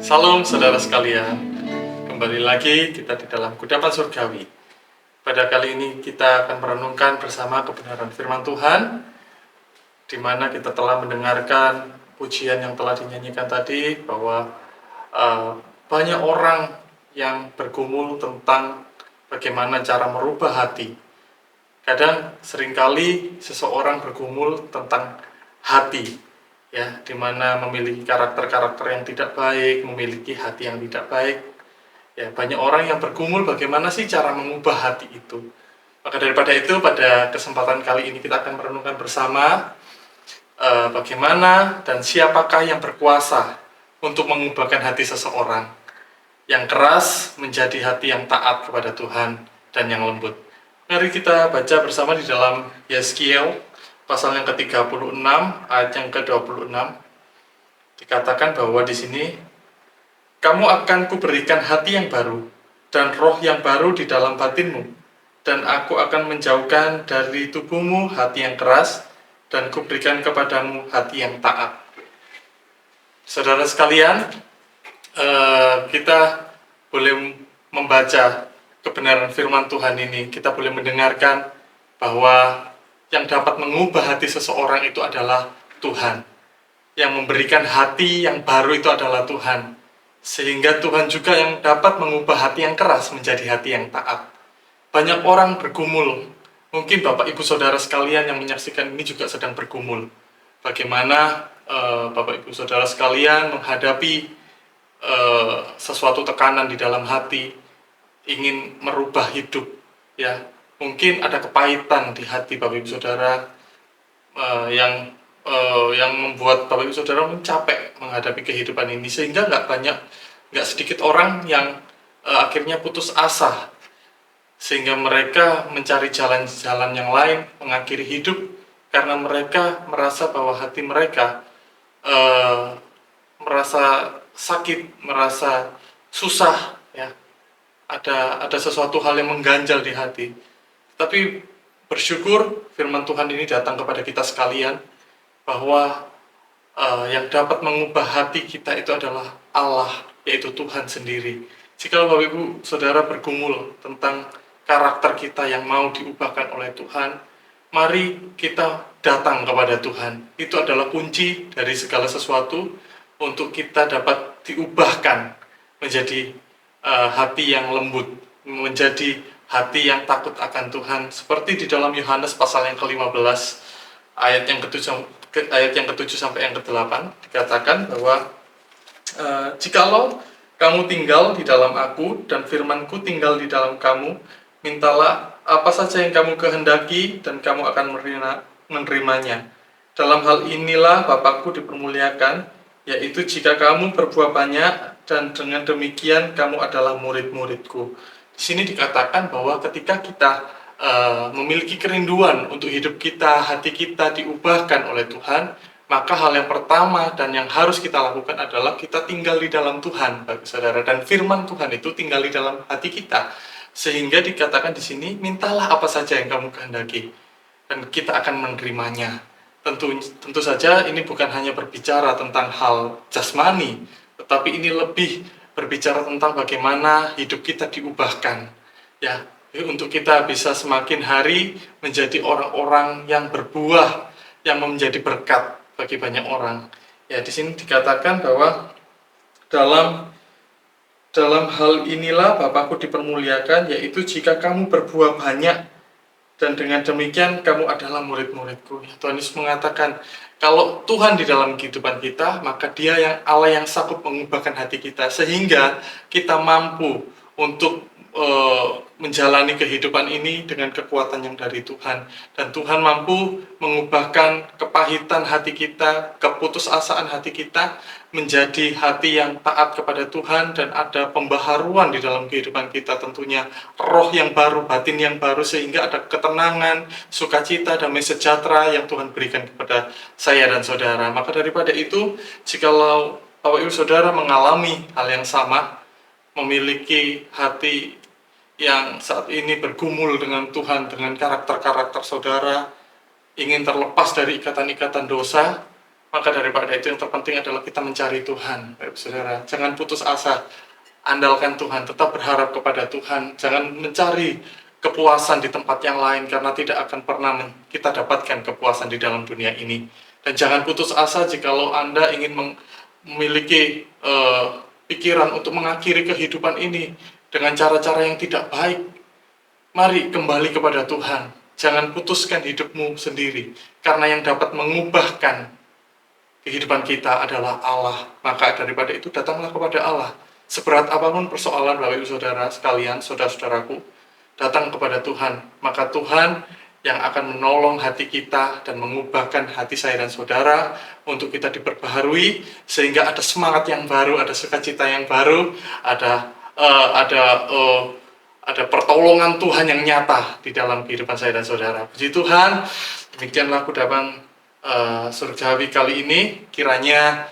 Salam saudara sekalian, kembali lagi kita di dalam Kudapan Surgawi. Pada kali ini kita akan merenungkan bersama kebenaran firman Tuhan, di mana kita telah mendengarkan pujian yang telah dinyanyikan tadi, bahwa banyak orang yang bergumul tentang bagaimana cara merubah hati. Kadang seringkali seseorang bergumul tentang hati, ya, dimana memiliki karakter-karakter yang tidak baik, memiliki hati yang tidak baik. Ya, banyak orang yang bergumul bagaimana sih cara mengubah hati itu. Maka daripada itu, pada kesempatan kali ini kita akan merenungkan bersama bagaimana dan siapakah yang berkuasa untuk mengubahkan hati seseorang yang keras menjadi hati yang taat kepada Tuhan dan yang lembut. Mari kita baca bersama di dalam Yeskiel pasal yang ke-36 ayat yang ke-26. Dikatakan bahwa di sini, kamu akan kuberikan hati yang baru dan roh yang baru di dalam batinmu, dan aku akan menjauhkan dari tubuhmu hati yang keras dan kuberikan kepadamu hati yang taat. Saudara sekalian, kita boleh membaca kebenaran firman Tuhan ini, kita boleh mendengarkan bahwa yang dapat mengubah hati seseorang itu adalah Tuhan. Yang memberikan hati yang baru itu adalah Tuhan. Sehingga Tuhan juga yang dapat mengubah hati yang keras menjadi hati yang taat. Banyak orang bergumul. Mungkin Bapak Ibu Saudara sekalian yang menyaksikan ini juga sedang bergumul. Bagaimana Bapak Ibu Saudara sekalian menghadapi sesuatu tekanan di dalam hati, ingin merubah hidup, ya, mungkin ada kepahitan di hati Bapak Ibu Saudara yang membuat Bapak Ibu Saudara capek menghadapi kehidupan ini, sehingga nggak sedikit orang yang akhirnya putus asa, sehingga mereka mencari jalan-jalan yang lain mengakhiri hidup karena mereka merasa bahwa hati mereka merasa sakit, merasa susah, ya. Ada sesuatu hal yang mengganjal di hati. Tapi bersyukur firman Tuhan ini datang kepada kita sekalian, bahwa yang dapat mengubah hati kita itu adalah Allah, yaitu Tuhan sendiri. Jika Bapak Ibu Saudara bergumul tentang karakter kita yang mau diubahkan oleh Tuhan, mari kita datang kepada Tuhan. Itu adalah kunci dari segala sesuatu untuk kita dapat diubahkan menjadi hati yang lembut, menjadi hati yang takut akan Tuhan. Seperti di dalam Yohanes pasal yang ke-15 ayat yang ke-7 sampai yang ke-8 dikatakan bahwa jikalau kamu tinggal di dalam aku dan firmanku tinggal di dalam kamu, mintalah apa saja yang kamu kehendaki dan kamu akan menerimanya. Dalam hal inilah Bapakku dipermuliakan, yaitu jika kamu berbuah banyak, dan dengan demikian kamu adalah murid-muridku. Di sini dikatakan bahwa ketika kita memiliki kerinduan untuk hidup kita, hati kita diubahkan oleh Tuhan, maka hal yang pertama dan yang harus kita lakukan adalah kita tinggal di dalam Tuhan, bagi saudara, dan firman Tuhan itu tinggal di dalam hati kita. Sehingga dikatakan di sini, mintalah apa saja yang kamu kehendaki, dan kita akan menerimanya. Tentu saja ini bukan hanya berbicara tentang hal jasmani, tetapi ini lebih berbicara tentang bagaimana hidup kita diubahkan, ya, untuk kita bisa semakin hari menjadi orang-orang yang berbuah, yang menjadi berkat bagi banyak orang. Ya, di sini dikatakan bahwa dalam hal inilah Bapakku dipermuliakan, yaitu jika kamu berbuah banyak, dan dengan demikian kamu adalah murid-muridku. Ya, Tuhan Yesus mengatakan, kalau Tuhan di dalam kehidupan kita, maka Dia yang Allah yang sanggup mengubahkan hati kita, sehingga kita mampu untuk menjalani kehidupan ini dengan kekuatan yang dari Tuhan. Dan Tuhan mampu mengubahkan kepahitan hati kita, keputusasaan hati kita, menjadi hati yang taat kepada Tuhan, dan ada pembaharuan di dalam kehidupan kita, tentunya roh yang baru, batin yang baru, sehingga ada ketenangan, sukacita, damai sejahtera yang Tuhan berikan kepada saya dan saudara. Maka daripada itu, jikalau Bapak Ibu Saudara mengalami hal yang sama, memiliki hati yang saat ini bergumul dengan Tuhan, dengan karakter-karakter saudara, ingin terlepas dari ikatan-ikatan dosa, Maka daripada itu yang terpenting adalah kita mencari Tuhan, Bapak Saudara. Jangan putus asa, andalkan Tuhan, tetap berharap kepada Tuhan. Jangan mencari kepuasan di tempat yang lain, karena tidak akan pernah kita dapatkan kepuasan di dalam dunia ini. Dan jangan putus asa jikalau Anda ingin memiliki pikiran untuk mengakhiri kehidupan ini dengan cara-cara yang tidak baik. Mari kembali kepada Tuhan. Jangan putuskan hidupmu sendiri, karena yang dapat mengubahkan kehidupan kita adalah Allah. Maka daripada itu datanglah kepada Allah. Seberat apapun persoalan Bapak Ibu Saudara sekalian, saudara-saudaraku, datang kepada Tuhan. Maka Tuhan yang akan menolong hati kita dan mengubahkan hati saya dan saudara untuk kita diperbaharui, sehingga ada semangat yang baru, ada sukacita yang baru, ada pertolongan Tuhan yang nyata di dalam kehidupan saya dan saudara. Puji Tuhan, demikianlah kudapan surgawi kali ini. Kiranya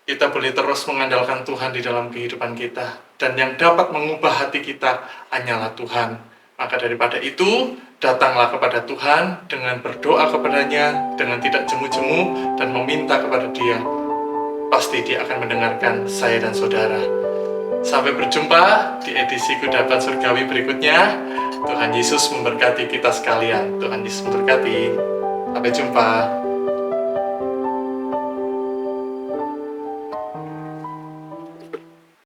kita boleh terus mengandalkan Tuhan di dalam kehidupan kita, dan yang dapat mengubah hati kita hanyalah Tuhan. Maka daripada itu, datanglah kepada Tuhan dengan berdoa kepadanya, dengan tidak jemu-jemu, dan meminta kepada Dia. Pasti Dia akan mendengarkan saya dan saudara. Sampai berjumpa di edisi Kudapan Surgawi berikutnya. Tuhan Yesus memberkati kita sekalian. Tuhan Yesus memberkati. Sampai jumpa.